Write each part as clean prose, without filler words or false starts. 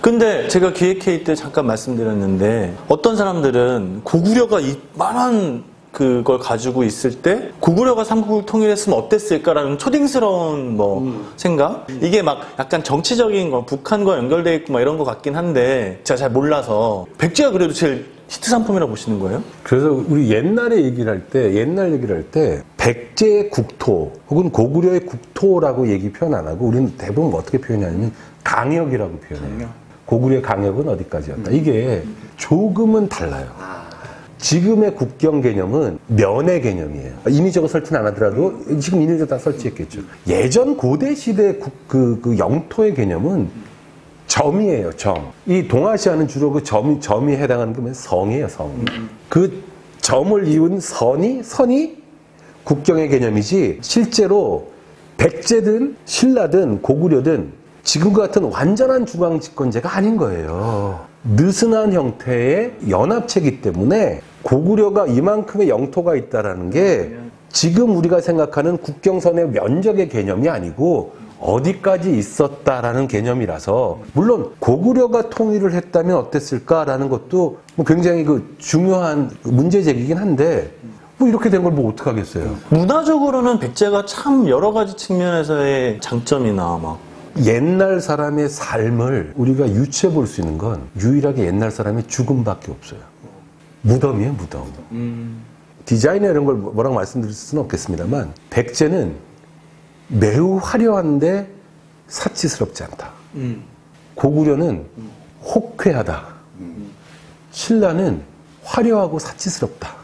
근데 제가 기획회의 때 잠깐 말씀드렸는데 어떤 사람들은 고구려가 이만한 그걸 가지고 있을 때 고구려가 삼국을 통일했으면 어땠을까라는 초딩스러운 생각? 이게 막 약간 정치적인 거 북한과 연결돼 있고 막 이런 것 같긴 한데 제가 잘 몰라서 백제가 그래도 제일 히트 상품이라고 보시는 거예요? 그래서 우리 옛날 얘기를 할 때 백제의 국토 혹은 고구려의 국토라고 얘기 표현 안 하고 우리는 대부분 어떻게 표현하냐면 강역이라고 표현해요. 고구려의 강역은 어디까지였다. 이게 조금은 달라요. 지금의 국경 개념은 면의 개념이에요. 인위적으로 설치는 안 하더라도 지금 인위적으로 다 설치했겠죠. 예전 고대 시대 그 영토의 개념은 점이에요, 점. 이 동아시아는 주로 그 점이 해당하는 게 성이에요, 성. 그 점을 이은 선이 국경의 개념이지 실제로 백제든 신라든 고구려든 지금과 같은 완전한 중앙 집권제가 아닌 거예요. 느슨한 형태의 연합체이기 때문에 고구려가 이만큼의 영토가 있다라는 게 지금 우리가 생각하는 국경선의 면적의 개념이 아니고 어디까지 있었다라는 개념이라서 물론 고구려가 통일을 했다면 어땠을까라는 것도 굉장히 중요한 문제 제기이긴 한데 이렇게 된 걸 어떡하겠어요. 문화적으로는 백제가 참 여러 가지 측면에서의 장점이나 막 옛날 사람의 삶을 우리가 유추해 볼 수 있는 건 유일하게 옛날 사람의 죽음밖에 없어요. 무덤이에요, 무덤. 디자인이나 이런 걸 뭐라고 말씀드릴 수는 없겠습니다만 백제는 매우 화려한데 사치스럽지 않다. 고구려는 호쾌하다. 신라는 화려하고 사치스럽다.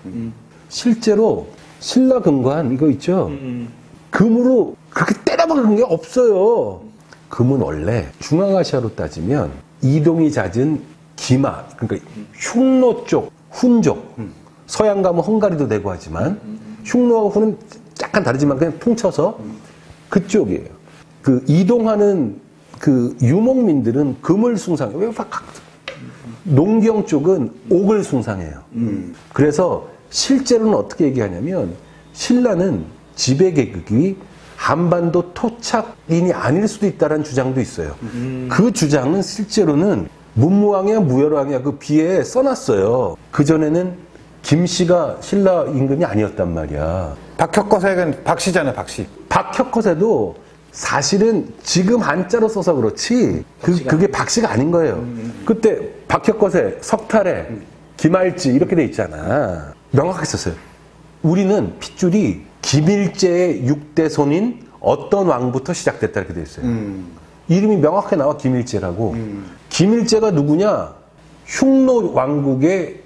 실제로 신라 금관 이거 있죠? 금으로 그렇게 때려박은 게 없어요. 금은 원래 중앙아시아로 따지면 이동이 잦은 기마, 그러니까 흉노 쪽, 훈족, 서양 가면 헝가리도 되고 하지만 흉노하고 훈은 약간 다르지만 그냥 통쳐서 그쪽이에요. 그 이동하는 그 유목민들은 금을 숭상해요. 왜 농경 쪽은 옥을 숭상해요. 그래서 실제로는 어떻게 얘기하냐면 신라는 지배계급이 한반도 토착인이 아닐 수도 있다는 주장도 있어요. 그 주장은 실제로는 문무왕이야 무열왕이야 그 비에 써놨어요. 그전에는 김씨가 신라 임금이 아니었단 말이야. 박혁거세는 박씨잖아요, 박씨. 박혁거세도 사실은 지금 한자로 써서 그렇지 그게 박씨가 아닌 거예요. 그때 박혁거세, 석탈해, 김알지 이렇게 돼 있잖아. 명확하게 썼어요. 우리는 핏줄이 김일제의 6대 손인 어떤 왕부터 시작됐다 이렇게 돼 있어요. 이름이 명확하게 나와 김일제라고. 김일제가 누구냐? 흉노 왕국의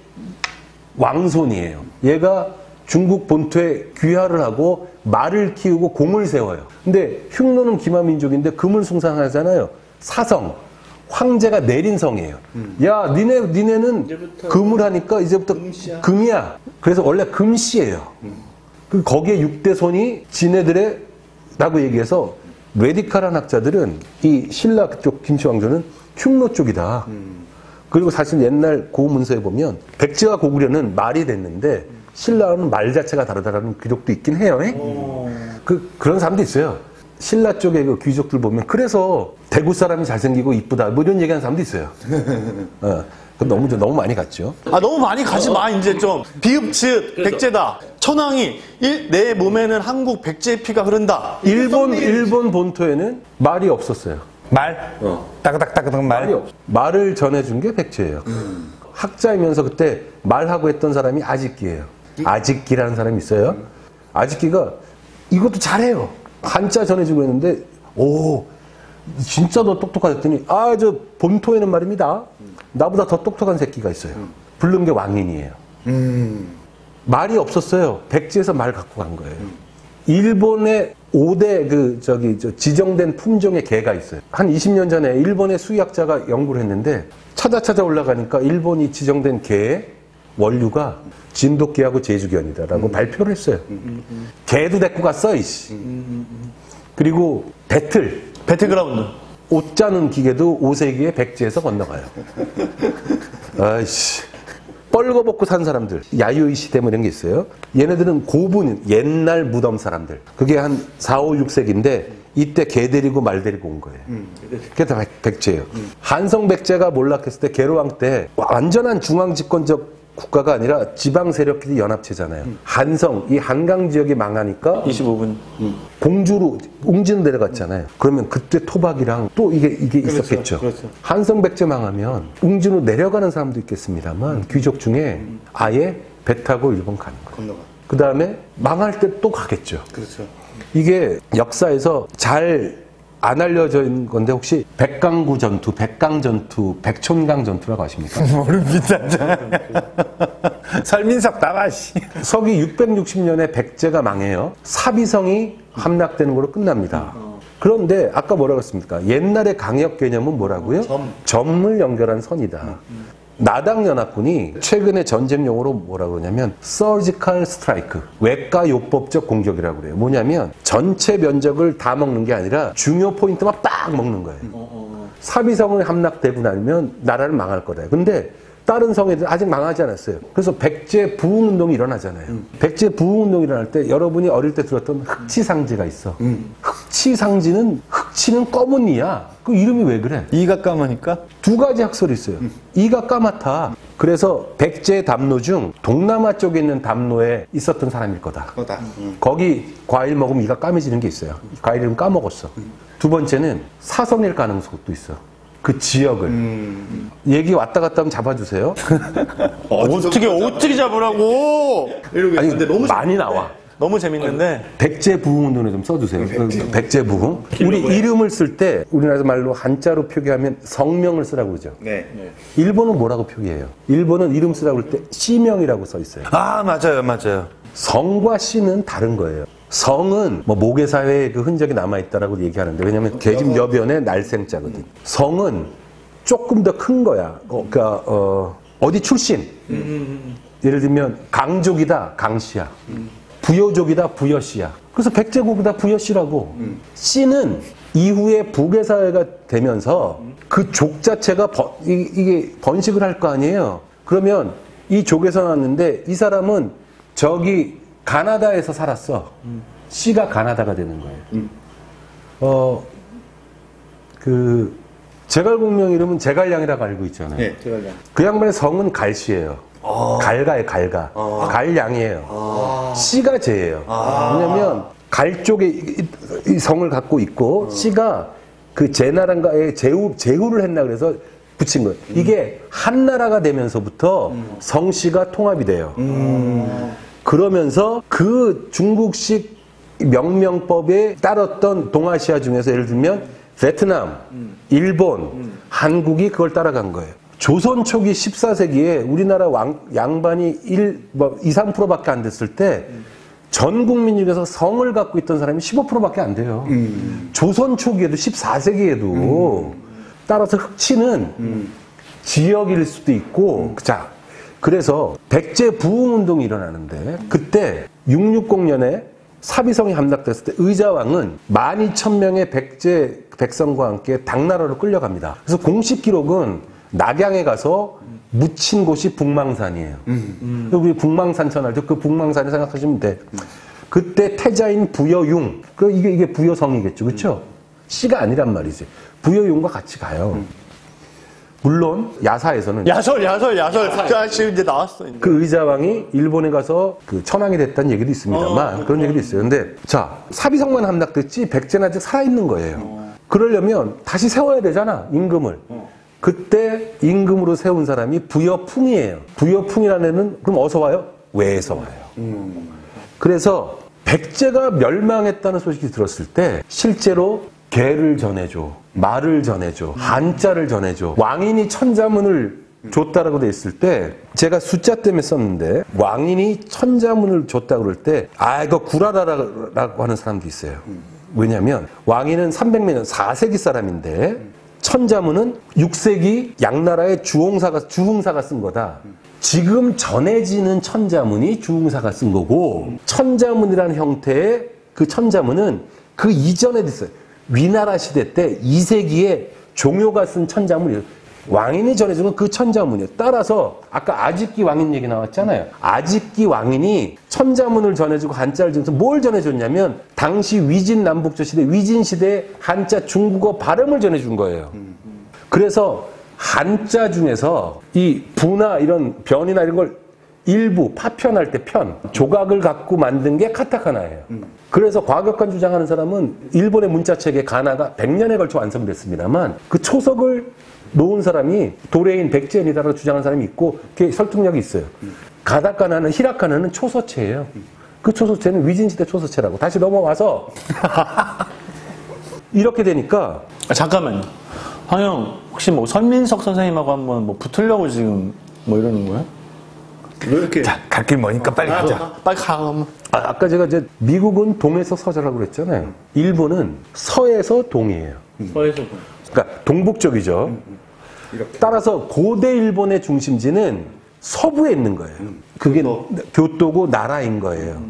왕손이에요. 얘가 중국 본토에 귀화를 하고 말을 키우고 공을 세워요. 근데 흉노는 기마민족인데 금을 숭상하잖아요. 사성. 황제가 내린 성이에요. 야, 니네는 금을 하니까 이제부터 금이야. 그래서 원래 금씨예요. 거기에 6대 손이 지네들의 라고 얘기해서 레디칼한 학자들은 이 신라 쪽 김씨 왕조는 흉노 쪽이다. 그리고 사실 옛날 고문서에 보면 백제와 고구려는 말이 됐는데 신라는 말 자체가 다르다라는 기록도 있긴 해요. 그런 사람도 있어요. 신라 쪽의 그 귀족들 보면 그래서 대구 사람이 잘생기고 이쁘다 뭐 이런 얘기하는 사람도 있어요. 너무 많이 갔죠. 너무 많이 가지 마. 이제 좀 비읍 백제다. 천황이 내 몸에는 한국 백제의 피가 흐른다. 일본 본토에는 말이 없었어요. 말? 따그닥따그닥 말? 말을 전해준 게 백제예요. 학자이면서 그때 말하고 했던 사람이 아직기예요. 아직기라는 사람이 있어요. 아직기가 이것도 잘해요. 한자 전해주고 했는데 진짜 너 똑똑하다 했더니 저 본토에는 말입니다. 나보다 더 똑똑한 새끼가 있어요. 부른 게 왕인이에요. 말이 없었어요. 백제에서 말 갖고 간 거예요. 일본의 5대 지정된 품종의 개가 있어요. 한 20년 전에 일본의 수의학자가 연구를 했는데 찾아 올라가니까 일본이 지정된 개의 원류가 진돗개하고 제주견이다라고 발표를 했어요. 개도 데리고 갔어, 이씨. 그리고 배틀그라운드. 옷 짜는 기계도 5세기에 백제에서 건너가요. 아이씨. 뻘거벗고 산 사람들, 야유이 시대 뭐 이런 게 있어요. 얘네들은 고분, 옛날 무덤 사람들. 그게 한 4, 5, 6세기인데 이때 개 데리고 말 데리고 온 거예요. 그게 다 백제예요. 한성 백제가 몰락했을 때 계로왕 때 완전한 중앙 집권적 국가가 아니라 지방 세력끼리 연합체잖아요. 한성, 이 한강 지역이 망하니까 25분. 공주로 웅진 내려갔잖아요. 그러면 그때 토박이랑 또 이게 있었겠죠. 그렇죠. 한성 백제 망하면 웅진으로 내려가는 사람도 있겠습니다만 귀족 중에 아예 배 타고 일본 가는 거예요. 그 다음에 망할 때 또 가겠죠. 그렇죠. 이게 역사에서 잘 안 알려져 있는 건데 혹시 백강구 전투, 백강 전투, 백촌강 전투라고 아십니까? 모릅니다. 설민석 나와, 씨. 서기 660년에 백제가 망해요. 사비성이 함락되는 걸로 끝납니다. 그런데 아까 뭐라고 했습니까? 옛날의 강역 개념은 뭐라고요? 점을 연결한 선이다. 나당연합군이 최근에 전쟁 용어로 뭐라고 그러냐면 서지컬 스트라이크, 외과 요법적 공격이라고 그래요. 뭐냐면 전체 면적을 다 먹는 게 아니라 중요 포인트만 빡 먹는 거예요. 사비성을 함락되고 나면 나라를 망할 거래요. 근데 다른 성애들 아직 망하지 않았어요. 그래서 백제 부흥운동이 일어나잖아요. 백제 부흥운동이 일어날 때 여러분이 어릴 때 들었던 흑치상지가 있어. 흑치상지는 흑치는 검은 이야. 그 이름이 왜 그래? 이가 까마니까? 두 가지 학설이 있어요. 이가 까맣다. 그래서 백제 담로 중 동남아 쪽에 있는 담로에 있었던 사람일 거다. 거기 과일 먹으면 이가 까매지는 게 있어요. 과일 이름 까먹었어. 두 번째는 사성일 가능성도 있어. 그 지역을. 얘기 왔다 갔다 하면 잡아주세요. 어떻게 잡으라고? 아니, 근데 너무 많이 나와. 너무 재밌는데. 백제 부흥운동에 좀 써주세요. 백제 부흥. 우리 이름을 쓸 때 우리나라 말로 한자로 표기하면 성명을 쓰라고 그러죠. 네. 일본은 뭐라고 표기해요? 일본은 이름 쓰라고 할 때 씨명이라고 써 있어요. 아, 맞아요. 성과 씨는 다른 거예요. 성은 뭐 모계사회에 그 흔적이 남아있다라고 얘기하는데 왜냐면 계집 여변의 날생자거든. 성은 조금 더 큰 거야. 그러니까 어디 출신. 예를 들면 강족이다 강씨야. 부여족이다 부여씨야. 그래서 백제국이다 부여씨라고. 씨는 이후에 부계사회가 되면서 그 족 자체가 이게 번식을 할 거 아니에요. 그러면 이 족에서 났는데 이 사람은 저기 가나다에서 살았어. 씨가 가나다가 되는 거예요. 그 제갈공명 이름은 제갈량이라고 알고 있잖아요. 네, 제갈량. 그 양반의 성은 갈씨예요. 갈가예요, 갈가. 갈량이에요. 씨가 제예요. 왜냐면 갈 쪽에 이 성을 갖고 있고 씨가 그 제나라인가에 제후를 했나 그래서 붙인 거예요. 이게 한 나라가 되면서부터 성씨가 통합이 돼요. 그러면서 그 중국식 명명법에 따랐던 동아시아 중에서 예를 들면 베트남, 일본, 한국이 그걸 따라간 거예요. 조선 초기 14세기에 우리나라 양반이 2, 3%밖에 안 됐을 때 전 국민 중에서 성을 갖고 있던 사람이 15%밖에 안 돼요. 조선 초기에도 14세기에도 따라서 흑치는 지역일 수도 있고 자 그래서 백제 부흥운동이 일어나는데 그때 660년에 사비성이 함락됐을 때 의자왕은 12,000명의 백제 백성과 함께 당나라로 끌려갑니다. 그래서 공식 기록은 낙양에 가서 묻힌 곳이 북망산이에요. 우리 북망산 천할 때 그 북망산을 생각하시면 돼. 그때 태자인 부여융, 이게 부여성이겠죠, 그렇죠? 씨가 아니란 말이지. 부여융과 같이 가요. 물론 야사에서는 야설. 지금 이제 나왔어. 이제. 그 의자왕이 일본에 가서 그 천황이 됐다는 얘기도 있습니다만 그런 얘기도 있어요. 근데 자 사비성만 함락됐지 백제는 아직 살아있는 거예요. 그러려면 다시 세워야 되잖아 임금을. 그때 임금으로 세운 사람이 부여풍이에요. 부여풍이라는 애는 그럼 어디서 와요? 외에서 와요. 그래서 백제가 멸망했다는 소식이 들었을 때 실제로 개를 전해줘, 말을 전해줘, 한자를 전해줘, 왕인이 천자문을 줬다라고 돼 있을 때 제가 숫자 때문에 썼는데 왕인이 천자문을 줬다 그럴 때 이거 구라라라고 하는 사람도 있어요. 왜냐하면 왕인은 300년 4세기 사람인데 천자문은 6세기 양나라의 주흥사가 쓴 거다. 지금 전해지는 천자문이 주흥사가 쓴 거고 천자문이라는 형태의 그 천자문은 그 이전에 됐어요. 위나라 시대 때 2세기에 종효가 쓴 천자문이 왕인이 전해주는 그 천자문이에요. 따라서 아까 아집기 왕인 얘기 나왔잖아요. 아집기 왕인이 천자문을 전해주고 한자를 주면서 뭘 전해줬냐면 당시 위진 남북조 시대 위진 시대의 한자 중국어 발음을 전해준 거예요. 그래서 한자 중에서 이 부나 이런 변이나 이런 걸 일부 파편할 때 편, 조각을 갖고 만든 게 카타카나예요. 그래서 과격한 주장하는 사람은 일본의 문자체계 가나가 100년에 걸쳐 완성됐습니다만 그 초석을 놓은 사람이 도레인 백제인이다라고 주장하는 사람이 있고 그게 설득력이 있어요. 가다카나는 히라카나는 초서체예요. 그 초서체는 위진시대 초서체라고. 다시 넘어와서 이렇게 되니까 잠깐만요. 황영 혹시 뭐 선민석 선생님하고 한번 뭐 붙으려고 지금 뭐 이러는 거예요? 왜 이렇게 자, 갈 길 머니까 빨리 가자. 빨리 가. 아까 제가 이제 미국은 동에서 서자라고 그랬잖아요. 일본은 서에서 동이에요. 서에서 그러니까 동북쪽이죠. 따라서 고대 일본의 중심지는 서부에 있는 거예요. 그게 교토고 나라인 거예요.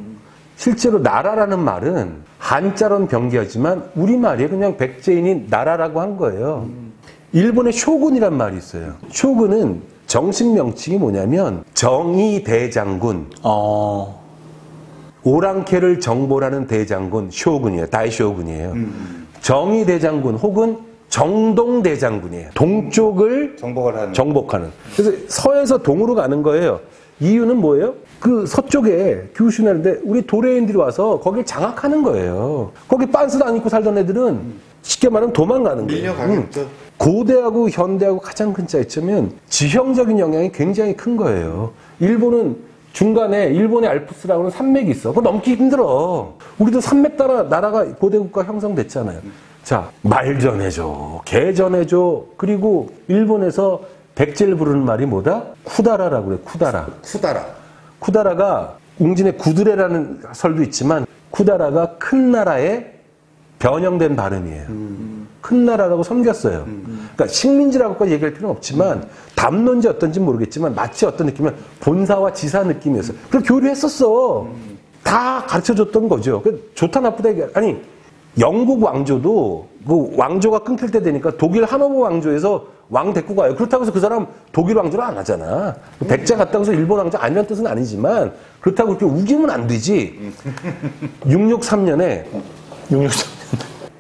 실제로 나라라는 말은 한자로는 병기하지만 우리말이에요. 그냥 백제인이 나라라고 한 거예요. 일본에 쇼군이란 말이 있어요. 쇼군은 정식 명칭이 뭐냐면 정의대장군. 오랑캐를 정보라는 대장군, 쇼군이에요. 다이쇼군이에요. 정의대장군 혹은 정동대장군이에요. 동쪽을 정복하는. 그래서 서에서 동으로 가는 거예요. 이유는 뭐예요? 그 서쪽에 규슈나는데 우리 도레인들이 와서 거길 장악하는 거예요. 거기 빤스도 안 입고 살던 애들은 쉽게 말하면 도망가는 거예요. 고대하고 현대하고 가장 큰 차이점은 지형적인 영향이 굉장히 큰 거예요. 일본은 중간에 일본의 알프스라고 하는 산맥이 있어. 그거 넘기 힘들어. 우리도 산맥 따라 나라가 고대국가 형성됐잖아요. 자, 말 전해줘, 개 전해줘. 그리고 일본에서 백제를 부르는 말이 뭐다? 쿠다라라고 그래. 쿠다라가 웅진의 구드레라는 설도 있지만 쿠다라가 큰 나라의 변형된 발음이에요. 큰 나라라고 섬겼어요. 그러니까 식민지라고까지 얘기할 필요는 없지만 담론지 어떤지 모르겠지만 마치 어떤 느낌이면 본사와 지사 느낌이었어요. 그래서 교류했었어. 다 가르쳐줬던 거죠. 좋다 나쁘다 얘기 아니 영국 왕조도 그 왕조가 끊길 때 되니까 독일 하노버 왕조에서 왕 데리고 가요. 그렇다고 해서 그 사람 독일 왕조를 안 하잖아. 백제 갔다고 해서 일본 왕조 아니라는 뜻은 아니지만 그렇다고 그렇게 우기면 안 되지. 663년에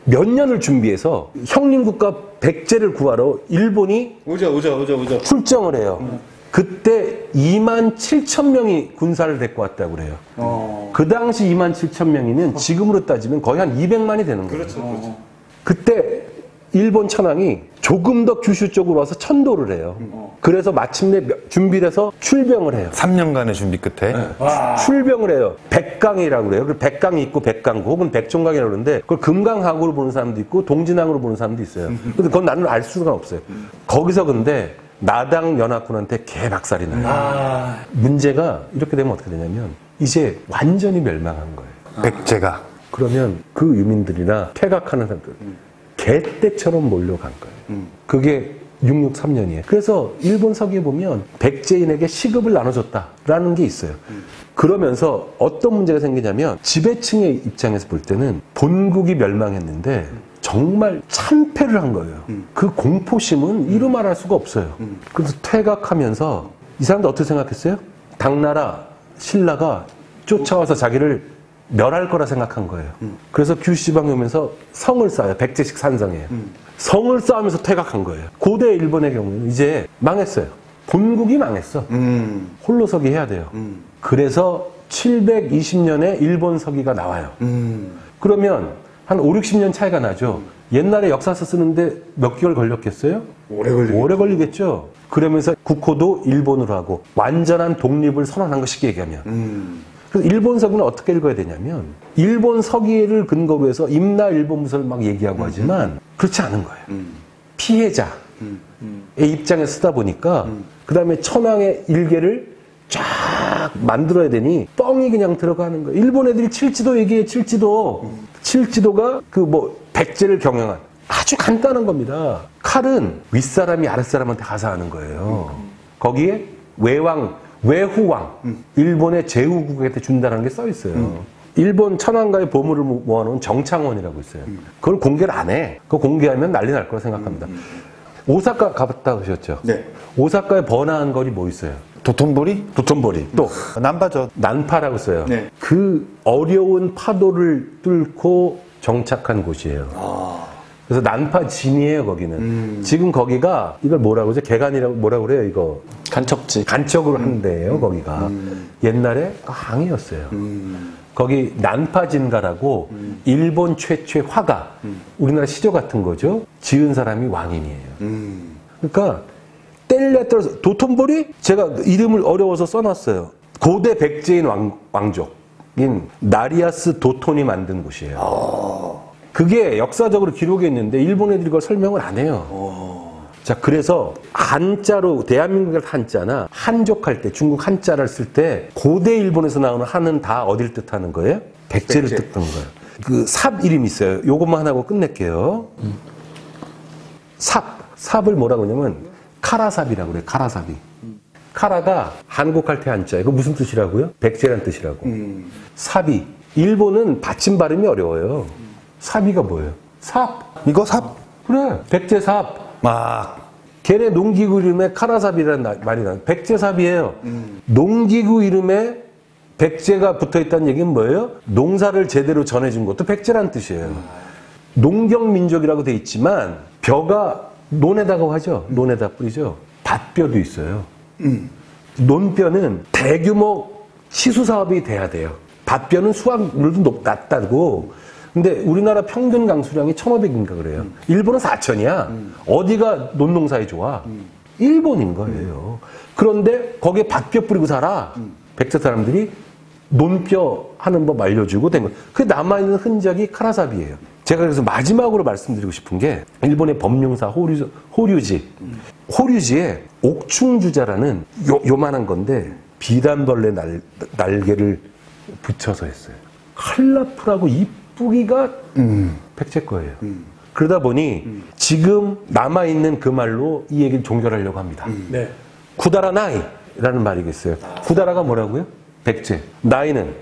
몇 년을 준비해서 형님국가 백제를 구하러 일본이 오자. 출정을 해요. 그때 27,000명이 군사를 데리고 왔다고 그래요. 그 당시 27,000명이면 지금으로 따지면 거의 한 200만이 되는 거예요. 그렇죠. 그때 일본 천황이 조금 더 규슈 쪽으로 와서 천도를 해요. 그래서 마침내 준비를 해서 출병을 해요. 3년간의 준비 끝에. 출병을 해요. 백강이라고 그래요. 백강이 있고 백강구 혹은 백종강이라고 그러는데 그걸 금강하구로 보는 사람도 있고 동진항으로 보는 사람도 있어요. 근데 그건 나는 알 수가 없어요. 거기서 근데 나당 연합군한테 개박살이 나요. 문제가 이렇게 되면 어떻게 되냐면 이제 완전히 멸망한 거예요. 백제가. 그러면 그 유민들이나 퇴각하는 사람들 개떼처럼 몰려간 거예요. 그게 663년이에요. 그래서 일본 서기에 보면 백제인에게 시급을 나눠줬다라는 게 있어요. 그러면서 어떤 문제가 생기냐면 지배층의 입장에서 볼 때는 본국이 멸망했는데 정말 참패를 한 거예요. 그 공포심은 이루 말할 수가 없어요. 그래서 퇴각하면서 이 사람들 어떻게 생각했어요? 당나라 신라가 쫓아와서 자기를 멸할 거라 생각한 거예요. 그래서 규시방에 오면서 성을 쌓아요. 백제식 산성이에요. 성을 쌓으면서 퇴각한 거예요. 고대 일본의 경우는 이제 망했어요. 본국이 망했어. 홀로 서기 해야 돼요. 그래서 720년에 일본 서기가 나와요. 그러면 한 5, 60년 차이가 나죠. 옛날에 역사서 쓰는데 몇 개월 걸렸겠어요? 오래 걸리겠죠. 그러면서 국호도 일본으로 하고 완전한 독립을 선언한 거 쉽게 얘기하면. 그래서 일본 서기는 어떻게 읽어야 되냐면 일본 서기를 근거로 해서 임나 일본무서를 막 얘기하고 하지만 그렇지 않은 거예요. 피해자의 입장에 쓰다 보니까 그 다음에 천황의 일계를 쫙 만들어야 되니 뻥이 그냥 들어가는 거예요. 일본 애들이 칠지도 얘기해. 칠지도가 그 뭐 백제를 경영한 아주 간단한 겁니다. 칼은 윗사람이 아랫사람한테 가서 하는 거예요. 거기에 외후왕, 일본의 제후국한테 준다는 게 써 있어요. 일본 천황가의 보물을 모아놓은 정창원이라고 있어요. 그걸 공개를 안 해. 그거 공개하면 난리 날 거라 생각합니다. 오사카 가봤다 오셨죠? 네. 오사카에 번화한 거리 뭐 있어요? 도톤보리? 도톤보리. 또 남바죠. 난파라고 써요. 네. 그 어려운 파도를 뚫고 정착한 곳이에요. 그래서 난파진이에요, 거기는. 지금 거기가 이걸 뭐라고 하죠? 개간이라고 뭐라고 그래요, 이거? 간척지. 간척으로 한 데예요, 거기가. 옛날에 항이었어요. 거기 난파진가라고 일본 최초의 화가, 우리나라 시조 같은 거죠. 지은 사람이 왕인이에요. 그러니까 뗄래 떨어서 도톤보리? 제가 이름을 어려워서 써놨어요. 고대 백제인 왕족인 나리아스 도톤이 만든 곳이에요. 그게 역사적으로 기록에 있는데 일본 애들이 그걸 설명을 안 해요. 자, 그래서 한자로 대한민국의 한자나 한족할 때 중국 한자를 쓸 때 고대 일본에서 나오는 한은 다 어딜 뜻하는 거예요? 백제를 뜻하는 거예요. 그 삽 이름이 있어요. 요것만 하고 끝낼게요. 삽을 뭐라고 하냐면 카라삽이라고 그래요. 카라삽이. 카라가 한국 할 때 한자예요. 그 무슨 뜻이라고요? 백제란 뜻이라고. 삽이. 일본은 받침 발음이 어려워요. 삽이가 뭐예요? 삽. 이거 삽? 그래. 백제삽. 막. 걔네 농기구 이름에 카라삽이라는 말이 나요. 백제삽이에요. 농기구 이름에 백제가 붙어 있다는 얘기는 뭐예요? 농사를 제대로 전해준 것도 백제란 뜻이에요. 농경민족이라고 돼 있지만 벼가 논에다가 하죠. 논에다 뿌리죠. 밭벼도 있어요. 논벼는 대규모 시수사업이 돼야 돼요. 밭벼는 수확률도 낮다고. 근데 우리나라 평균 강수량이 1,500인가 그래요. 일본은 4,000이야. 어디가 논농사에 좋아? 일본인 거예요. 그런데 거기에 밭벼 뿌리고 살아. 백제 사람들이 논벼 하는 법 알려주고 된 거예요. 그 남아있는 흔적이 카라삽이에요. 제가 그래서 마지막으로 말씀드리고 싶은 게 일본의 법령사 호류지. 호류지에 옥충주자라는 요만한 건데 비단벌레 날개를 붙여서 했어요. 컬러풀하고 이쁘기가 백제 거예요. 그러다 보니 지금 남아있는 그 말로 이 얘기를 종결하려고 합니다. 네. 구다라 나이라는 말이 있어요. 구다라가 뭐라고요? 백제. 나이는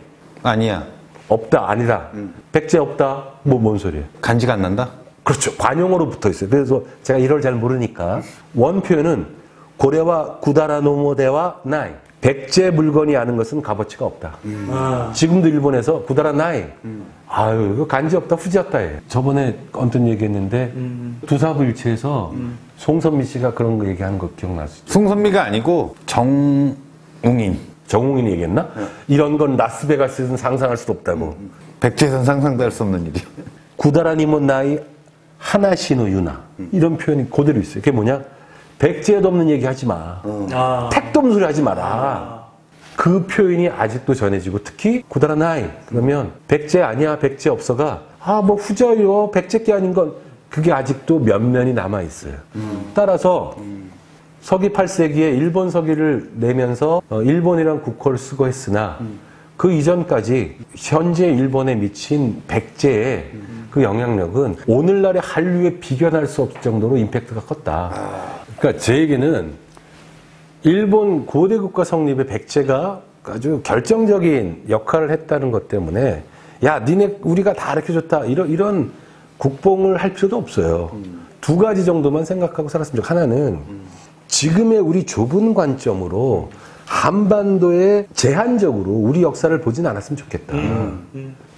아니야. 없다, 아니라. 백제 없다, 뭔 소리예요? 간지가 안 난다? 그렇죠. 관용어로 붙어 있어요. 그래서 제가 이걸 잘 모르니까 원 표현은 고래와 구다라 노모대와 나이. 백제 물건이 아는 것은 값어치가 없다. 지금도 일본에서 구다라 나이. 아유, 이거 간지 없다, 후지 없다 해. 저번에 어떤 얘기했는데 두사부일체에서 송선미 씨가 그런 거 얘기하는 거 기억나시죠? 송선미가 아니고 정웅인. 정웅인이 얘기했나? 이런 건 라스베가스에서는 상상할 수도 없다고. 백제에서는 상상도 할 수 없는 일이요. 구다라니몬 나이 하나시노 유나. 이런 표현이 그대로 있어요. 그게 뭐냐? 백제에도 없는 얘기 하지 마. 택도 없는 소리 하지 마라. 그 표현이 아직도 전해지고 특히 구다라 나이. 그러면 백제 아니야, 백제 없어가 뭐 후져요, 백제께 아닌 건 그게 아직도 면면이 남아있어요. 따라서 서기 8세기에 일본 서기를 내면서 일본이란 국호를 쓰고 했으나 그 이전까지 현재 일본에 미친 백제의 그 영향력은 오늘날의 한류에 비견할 수 없을 정도로 임팩트가 컸다. 그러니까 제 얘기는 일본 고대 국가 성립에 백제가 아주 결정적인 역할을 했다는 것 때문에 야, 니네 우리가 다 가르쳐줬다 이런 국뽕을 할 필요도 없어요. 두 가지 정도만 생각하고 살았으면 좋겠어요. 하나는 지금의 우리 좁은 관점으로 한반도에 제한적으로 우리 역사를 보진 않았으면 좋겠다.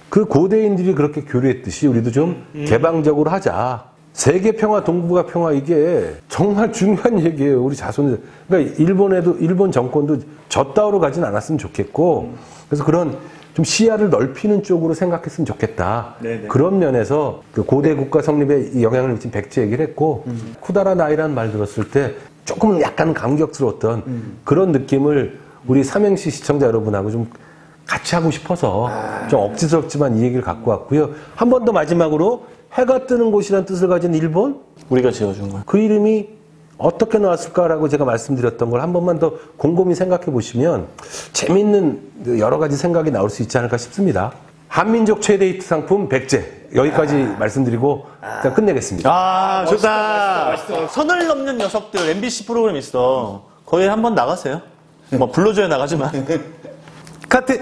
그 고대인들이 그렇게 교류했듯이 우리도 좀 개방적으로 하자. 세계 평화, 동북아 평화 이게 정말 중요한 얘기예요. 우리 자손들. 그러니까 일본 정권도 저 따위로 가진 않았으면 좋겠고 그래서 그런 좀 시야를 넓히는 쪽으로 생각했으면 좋겠다. 네네. 그런 면에서 그 고대 국가 성립에 영향을 미친 백제 얘기를 했고 쿠다라 나이라는 말 들었을 때 조금 약간 감격스러웠던 그런 느낌을 우리 삼행시 시청자 여러분하고 좀 같이 하고 싶어서 좀 억지스럽지만 이 얘기를 갖고 왔고요. 한 번 더 마지막으로 해가 뜨는 곳이라는 뜻을 가진 일본? 우리가 지어준 거예요. 그 이름이 어떻게 나왔을까라고 제가 말씀드렸던 걸 한 번만 더 곰곰이 생각해 보시면 재밌는 여러 가지 생각이 나올 수 있지 않을까 싶습니다. 한민족 최대 히트 상품 백제. 여기까지 말씀드리고 일단 끝내겠습니다. 좋다. 멋있어. 선을 넘는 녀석들 MBC 프로그램 있어. 거기에 한번 나가세요. 뭐 불러줘야 나가지만. 카트!